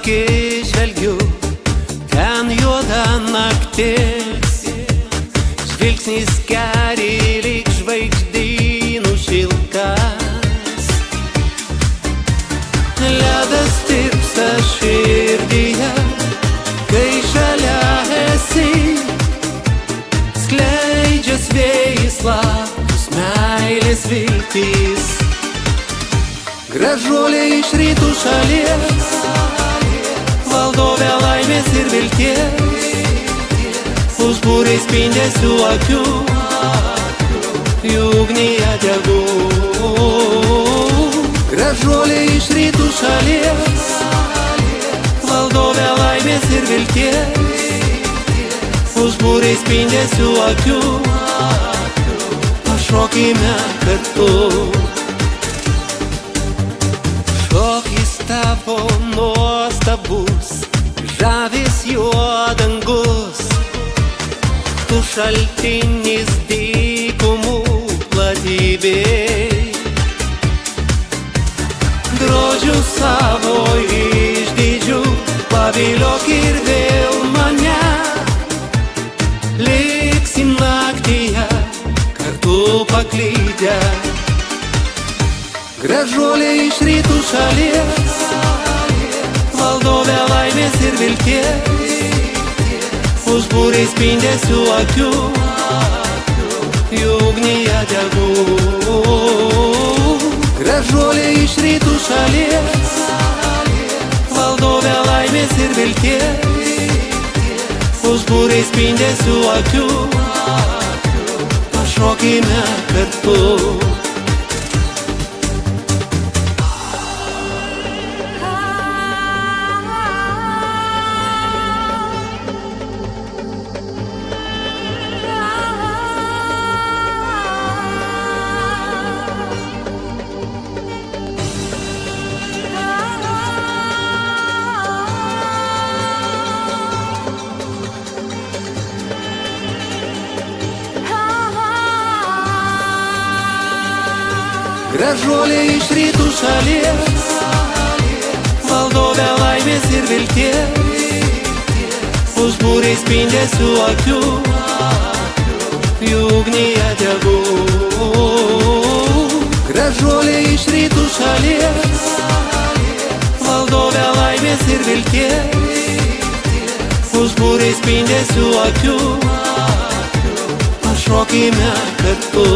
akį žvelgiu, ten juoda naktis, žvilgsnis geri lyg žvaigždynų šilkas. Ledas tirpsta širdyje, kai šalia esi, skleidžias vėjas slaptus meilės viltys. Gražuolė iš rytų šalies, valdovė laimės ir vilties, užbūrė spindesių akių, jų ugnyje degu. Gražuolė iš rytų šalies, valdovė laimės ir vilties, užbūrė spindesių akių, pašokime kartu. Šokis tavo nuostabus, žavės juo dangus, tu šaltinis dykumų platybėj. Grožiu savo išdidžiu, paviliok ir vėl mane, liksim naktyje kartu paklydę. Gražuolė iš rytų šalies, valdovė laimės ir vilties, užbūrė spindesių akių, jų ugnyje degu. Gražuolė iš rytų šalies, valdovė laimės ir vilties, užbūrė spindesių akių, pašokime kartu. Gražuolė iš rytų šalies, valdovė laimės ir vilties, užbūrė spindesių akių, jų ugnyje degu. Gražuolė iš rytų šalies, valdovė laimės ir vilties, užbūrė spindesių akių, pašokime kartu.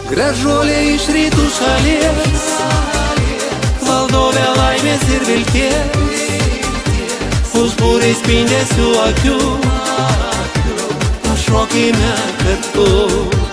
Gražuolė iš rytų šalies, valdovė laimės ir vilties, užbūrė spindesių akių, pašokime kartu.